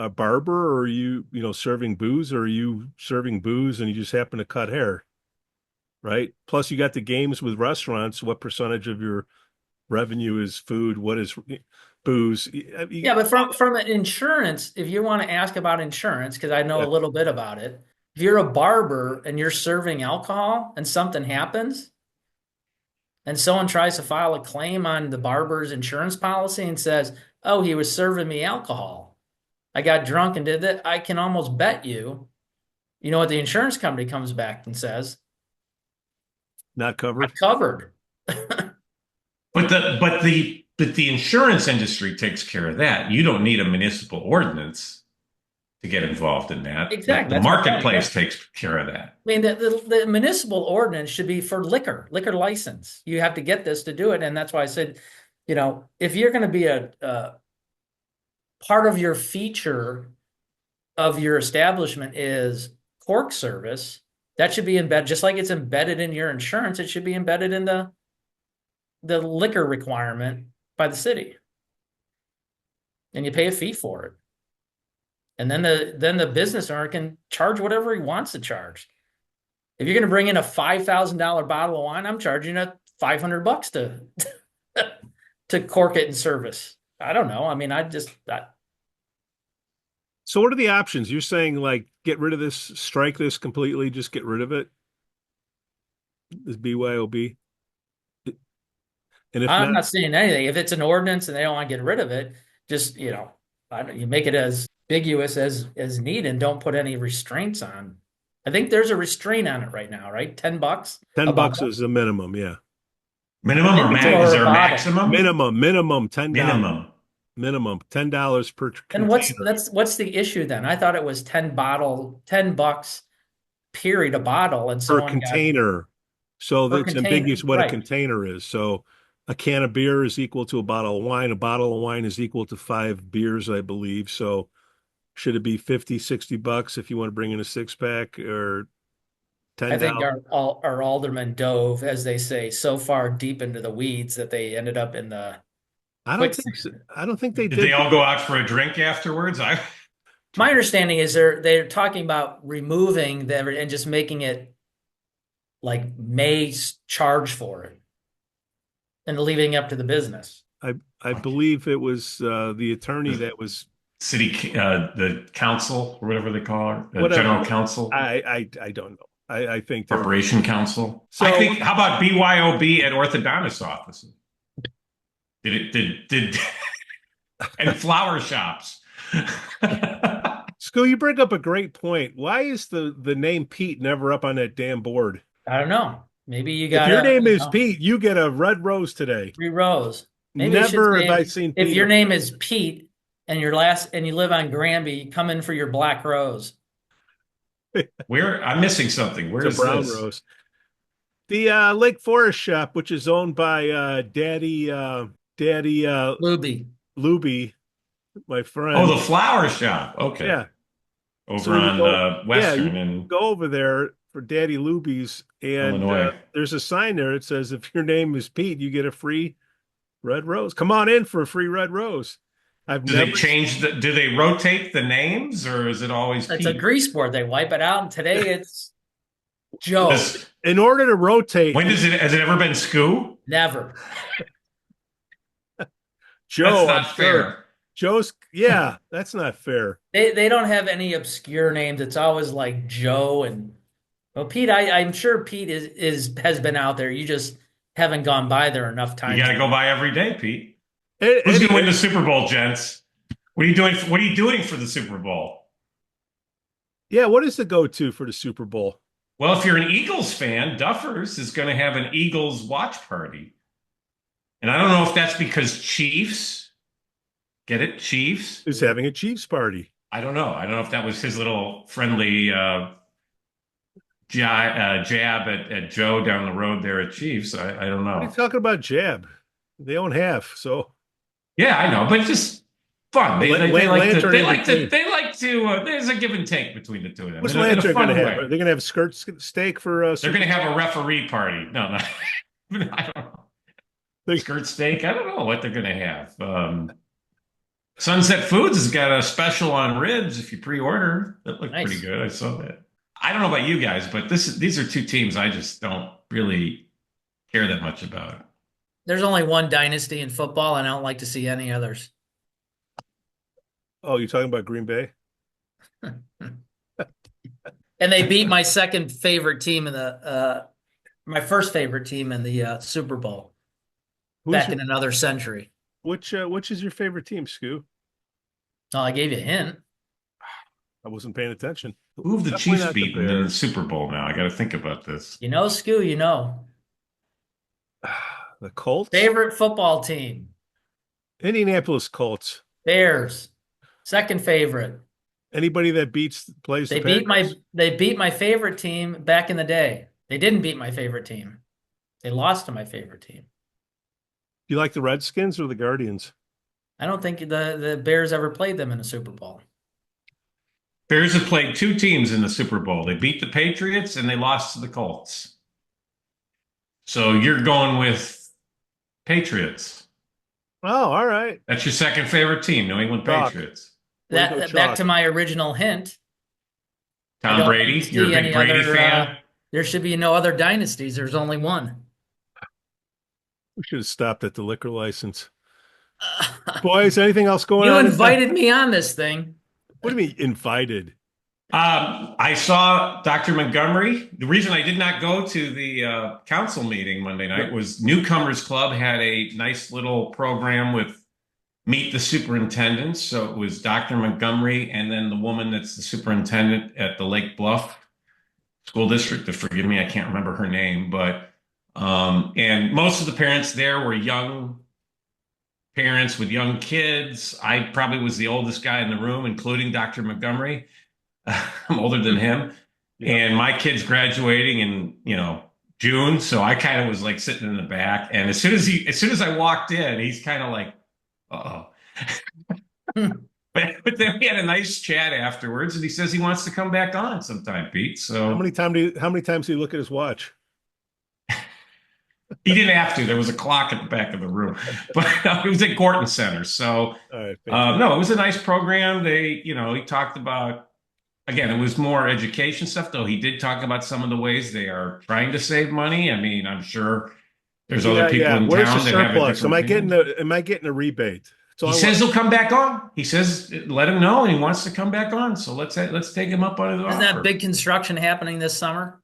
barber or are you, serving booze or are you serving booze and you just happen to cut hair? Right. Plus you got the games with restaurants. What percentage of your revenue is food? What is booze? Yeah, but from an insurance, if you want to ask about insurance, because I know Yeah. a little bit about it, if you're a barber and you're serving alcohol and something happens and someone tries to file a claim on the barber's insurance policy and says, oh, he was serving me alcohol. I got drunk and did that. I can almost bet you know what the insurance company comes back and says? Not covered. Not covered. But the insurance industry takes care of that. You don't need a municipal ordinance to get involved in that. Exactly. The That's what I'm saying. marketplace takes care of that. I mean, the municipal ordinance should be for liquor license. You have to get this to do it. And that's why I said, if you're going to be a part of your feature of your establishment is cork service, that should be embedded, just like it's embedded in your insurance, it should be embedded in the liquor requirement by the city. And you pay a fee for it. And then the business owner can charge whatever he wants to charge. If you're going to bring in a $5,000 bottle of wine, I'm charging you $500 to to cork it and service. I don't know. I mean, So what are the options? You're saying like get rid of this, strike this completely, just get rid of it? This BYOB? And if I'm not, not saying anything. If it's an ordinance and they don't want to get rid of it, just you make it as ambiguous as needed and don't put any restraints on. I think there's a restraint on it right now, right? $10. $10 is the minimum, yeah. Minimum or Or is a there a bottle. maximum? Minimum $10. Minimum. Minimum $10 per And container. what's the issue then? I thought it was $10 period a bottle, and Per someone container. So Per it's container, ambiguous what a right. container is. So a can of beer is equal to a bottle of wine. A bottle of wine is equal to 5 beers, I believe. So should it be $50-$60 if you want to bring in a 6-pack or $10? I think our alderman dove, as they say, so far deep into the weeds that they ended up in the I don't think so. I don't think they Did did. they all go out for a drink afterwards? My understanding is they're talking about removing them and just making it like may charge for it and leaving up to the business. I believe it was the attorney that was City, the council or whatever they call it, Whatever. general counsel, I don't know. I think they're corporation council. So- I think. How about BYOB at orthodontist offices? Did and flower shops? Skoo, you bring up a great point. Why is the name Pete never up on that damn board? I don't know. Maybe you If got your name is Pete, you get a red rose today. 3 rows. Maybe it should Never say have I seen if Pete. your name is Pete and you live on Granby, come in for your black rose. Where I'm missing something. Where It's is a brown this? rose. The Lake Forest shop, which is owned by Daddy Luby. Luby, my friend. Oh, the flower shop. Okay. Yeah. Over So you on go- Western you in go over there for Daddy Luby's, and Illinois. there's a sign there. It says, if your name is Pete, you get a free red rose. Come on in for a free red rose. Do they change do they rotate the names, or is it always It's Pete? a grease board. They wipe it out, and today it's Joe. In order to rotate. Has it ever been Skoo? Never. Joe, That's not I'm fair. sure. Joe's, yeah, that's not fair. They don't have any obscure names. It's always like Joe and well, Pete. I'm sure Pete has been out there. You just haven't gone by there enough times. You got to go by every day, Pete. And- Who's going to and- win the Super Bowl, gents? What are you doing? What are you doing for the Super Bowl? Yeah, what is the go-to for the Super Bowl? Well, if you're an Eagles fan, Duffers is going to have an Eagles watch party. And I don't know if that's because Chiefs, get it? Chiefs? Is having a Chiefs party. I don't know. I don't know if that was his little friendly jab at Joe down the road there at Chiefs. I don't What are you know. talking about jab? They own half, so Yeah, I know, but just fun. They like to. Lantern They in like to. between. They like to. There's a give and take between the two of them. what's in a Lantern fun going to have? way. Are they going to have skirt steak for They're going to have a referee party. No, no. I don't know. Skirt steak. I don't know what they're going to have. Sunset Foods has got a special on ribs if you pre-order. That looked Nice. pretty good. I saw that. I don't know about you guys, but these are two teams I just don't really care that much about. There's only one dynasty in football, and I don't like to see any others. Oh, you're talking about Green Bay? And they beat my second favorite team in the my first favorite team in the Super Bowl back in another century. Which is your favorite team, Skoo? Oh, I gave you a hint. I wasn't paying attention. Who have the Definitely Chiefs not the beaten in the Bears. Super Bowl now? I got to think about this. You know, Skoo, you know. The Colts? Favorite football team. Indianapolis Colts. Bears. Second favorite. Anybody that plays They the beat Packers? they beat my favorite team back in the day. They didn't beat my favorite team. They lost to my favorite team. You like the Redskins or the Guardians? I don't think the Bears ever played them in a Super Bowl. Bears have played two teams in the Super Bowl. They beat the Patriots and they lost to the Colts. So you're going with Patriots. Oh, all right. That's your second favorite team, New England Chalk. Patriots. Way to go, Back Chalk. to my original hint. I Tom don't Brady, see you're a big any Brady other, fan. There should be no other dynasties. There's only one. We should have stopped at the liquor license. Boys, anything else going You on? invited me on this thing. What do you mean invited? I saw Dr. Montgomery. The reason I did not go to the council meeting Monday night was Newcomers Club had a nice little program with Meet the Superintendent. So it was Dr. Montgomery and then the woman that's the superintendent at the Lake Bluff School District. Forgive me, I can't remember her name, but and most of the parents there were young parents with young kids. I probably was the oldest guy in the room, including Dr. Montgomery. I'm older than him. Yeah. And my kid's graduating in, June. So I kind of was like sitting in the back. And as soon as I walked in, he's kind of like, uh-oh. But then we had a nice chat afterwards, and he says he wants to come back on sometime, Pete. So How many times do you look at his watch? he didn't have to. There was a clock at the back of the room, but it was at Gorton Center. So All right. no, it was a nice program. He talked about, again, it was more education stuff, though. He did talk about some of the ways they are trying to save money. I mean, I'm sure there's other people in Where's town the that have a surplus? Am different I opinion. am I getting a rebate? That's all He I says want. he'll come back on. He says, let him know, and he wants to come back on. So let's take him up on his offer. Isn't that big construction happening this summer?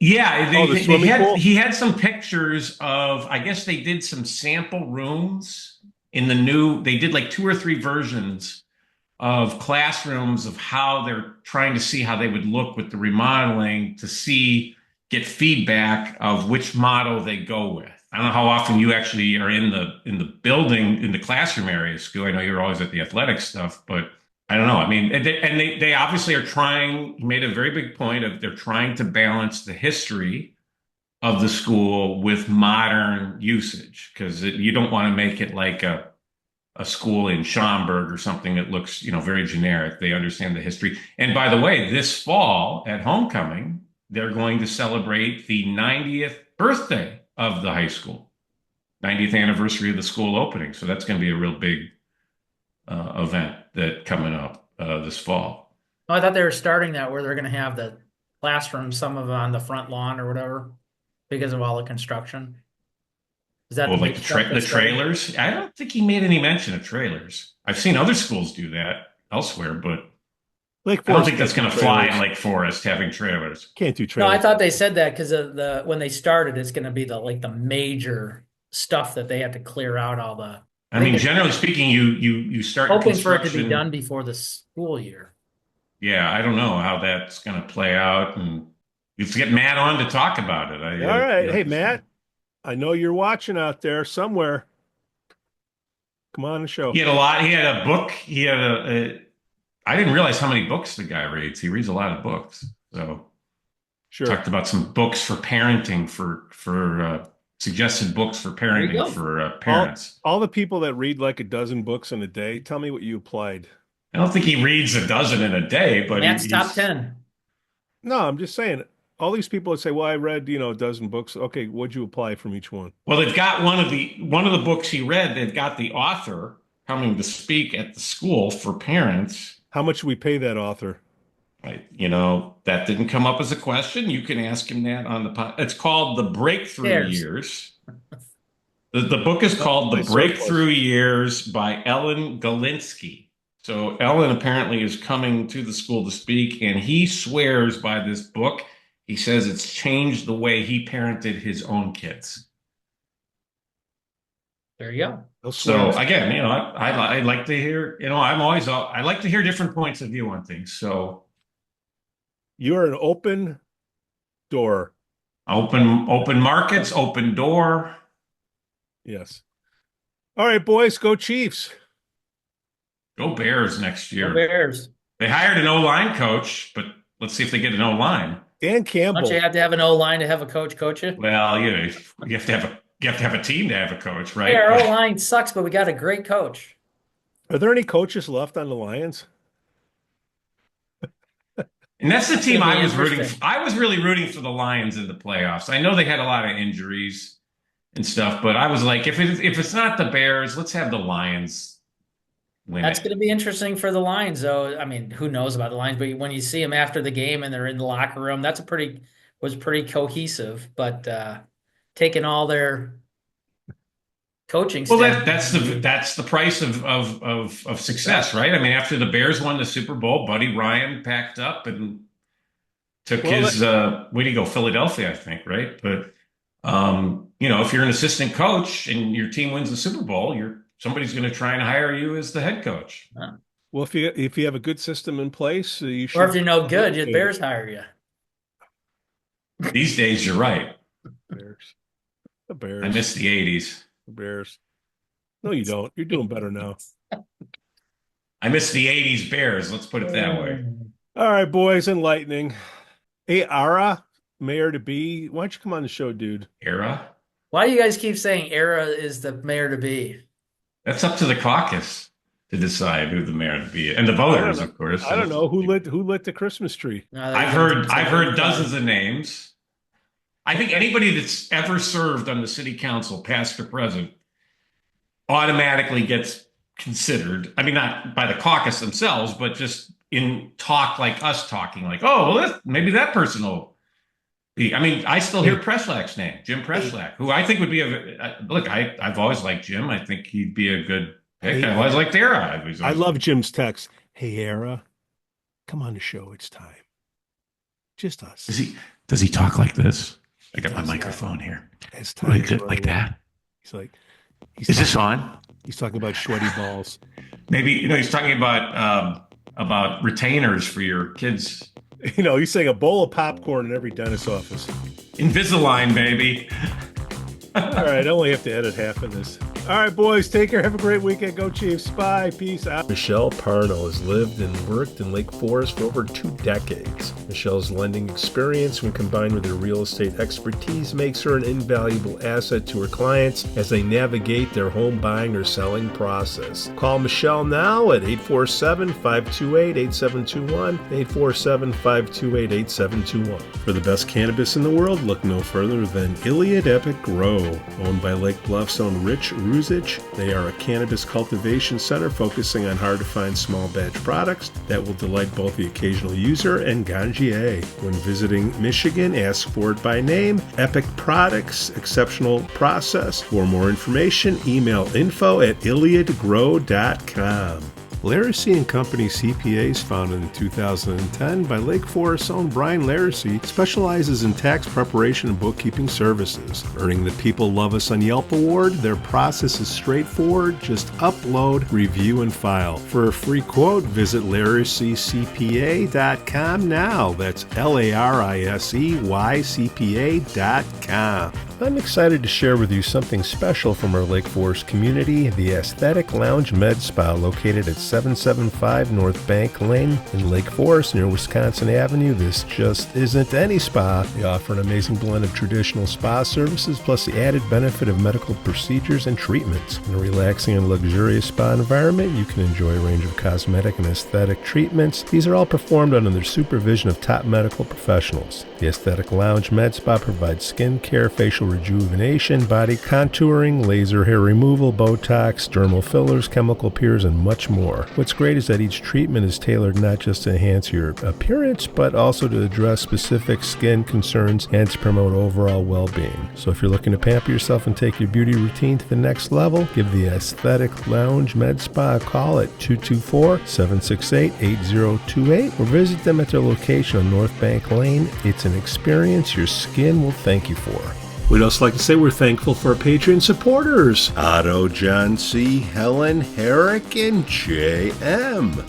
Yeah, the swimming pool? he had some pictures of, I guess they did some sample rooms in the new, they did like 2 or 3 versions of classrooms of how they're trying to see how they would look with the remodeling to see, get feedback of which model they go with. I don't know how often you actually are in the building, in the classroom area, Skoo. I know you're always at the athletic stuff, but I don't know. I mean, they obviously are trying, you made a very big point of they're trying to balance the history of the school with modern usage, because you don't want to make it like a school in Schaumburg or something that looks, very generic. They understand the history. And by the way, this fall at homecoming, they're going to celebrate the 90th birthday of the high school, 90th anniversary of the school opening. So that's going to be a real big event that coming up this fall. Oh, I thought they were starting that where they're going to have the classrooms, some of them on the front lawn or whatever, because of all the construction. Is that Well, the like new stuff the that's starting? trailers. I don't think he made any mention of trailers. I've seen other schools do that elsewhere, but Lake I don't Forest think that's can't going do to fly in trailers. Lake Forest having trailers. Can't do No, trailers. I thought they said that because of when they started, it's going to be the major stuff that they have to clear out all the. I mean, think generally speaking, you start hoping for it to be construction. done before the school year. Yeah, I don't know how that's going to play out, and let's get Matt on to talk about it. All right. Hey, Matt, I know you're watching out there somewhere. Come on the show. He had a lot. He had a book. He had I didn't realize how many books the guy reads. He reads a lot of books. So Sure. talked about some books for parenting, for suggested books for parenting for parents. All the people that read like a dozen books in a day, tell me what you applied. I don't think he reads a dozen in a day, but Matt's top 10. No, I'm just saying. All these people that say, "Well, I read, a dozen books." Okay, what'd you apply from each one? Well, they've got one of the books he read. They've got the author coming to speak at the school for parents. How much do we pay that author? Right. That didn't come up as a question. You can ask him that on the pod. It's called The Breakthrough Cares. Years. The book is called The Breakthrough Years by Ellen Galinsky. So Ellen apparently is coming to the school to speak, and he swears by this book. He says it's changed the way he parented his own kids. There you go. So again, I like to hear, I like to hear different points of view on things. So You're an open door. open markets, open door. Yes. All right, boys, go Chiefs. Go Bears next year. Go Bears. They hired an O-line coach, but let's see if they get an O-line. Dan Campbell. Don't you have to have an O-line to have a coach coach you? Well, you have to have a team to have a coach, right? Hey, our O-line sucks, but we got a great coach. Are there any coaches left on the Lions? And that's the team That'd be I was rooting for. interesting. I was really rooting for the Lions in the playoffs. I know they had a lot of injuries and stuff, but I was like, if it's not the Bears, let's have the Lions win That's it. going to be interesting for the Lions, though. I mean, who knows about the Lions? But when you see them after the game and they're in the locker room, was pretty cohesive. But taking all their coaching Well, staff, that's the price of success, right? I mean, after the Bears won the Super Bowl, Buddy Ryan packed up and took his where do you go? Philadelphia, I think, right? But if you're an assistant coach and your team wins the Super Bowl, somebody's going to try and hire you as the head coach. Well, if you have a good system in place, you should. or if you're no good, the Bears hire you. These days, you're right. Bears. The Bears. I miss the 80s. The Bears. No, you don't. You're doing better now. I miss the 80s Bears. Let's put it that way. All right, boys, enlightening. Hey, Ara, mayor to be. Why don't you come on the show, dude? Era? Why do you guys keep saying Ara is the mayor to be? That's up to the caucus to decide who the mayor to be, and the voters, of course. I don't know who lit the Christmas tree. No, I've heard dozens of names. I think anybody that's ever served on the city council, past or present, automatically gets considered. I mean, not by the caucus themselves, but just in talk like us talking, like, oh, well, maybe that person will be. I mean, I still hear Preslak's name, Jim Preslak, who I think would be look. I've always liked Jim. I think he'd be a good pick. I always liked Ara. I love Jim's text. Hey, Ara, come on the show. It's time. Just us. Does he talk like this? I got my microphone here. It's time. Like that. He's like, Is this on? He's talking about sweaty balls. Maybe he's talking about retainers for your kids. He's saying a bowl of popcorn in every dentist's office. Invisalign, baby. All right, I only have to edit half of this. All right, boys, take care. Have a great weekend. Go Chiefs. Bye. Peace out. Michelle Parno has lived and worked in Lake Forest for over 2 decades. Michelle's lending experience, when combined with her real estate expertise, makes her an invaluable asset to her clients as they navigate their home buying or selling process. Call Michelle now at 847-528-8721, 847-528-8721. For the best cannabis in the world, look no further than Iliad Epic Grow, owned by Lake Bluff's own Rich Ruzich. They are a cannabis cultivation center focusing on hard-to-find small batch products that will delight both the occasional user and ganjier. When visiting Michigan, ask for it by name. Epic Products, exceptional process. For more information, email info@iliadgrow.com. Laracy and Company CPAs, founded in 2010 by Lake Forest's own Brian Laracy, specializes in tax preparation and bookkeeping services. Earning the People Love Us on Yelp award, their process is straightforward. Just upload, review, and file. For a free quote, visit LaracyCPA.com now. That's LARISEYCPA.com. I'm excited to share with you something special from our Lake Forest community, the Aesthetic Lounge Med Spa, located at 775 North Bank Lane in Lake Forest near Wisconsin Avenue. This just isn't any spa. They offer an amazing blend of traditional spa services plus the added benefit of medical procedures and treatments. In a relaxing and luxurious spa environment, you can enjoy a range of cosmetic and aesthetic treatments. These are all performed under the supervision of top medical professionals. The Aesthetic Lounge Med Spa provides skin care, facial rejuvenation, body contouring, laser hair removal, Botox, dermal fillers, chemical peels, and much more. What's great is that each treatment is tailored not just to enhance your appearance, but also to address specific skin concerns and to promote overall well-being. So if you're looking to pamper yourself and take your beauty routine to the next level, give the Aesthetic Lounge Med Spa a call at 224-768-8028 or visit them at their location on North Bank Lane. It's an experience your skin will thank you for. We'd also like to say we're thankful for our Patreon supporters, Otto, John C., Helen, Herrick, and J.M.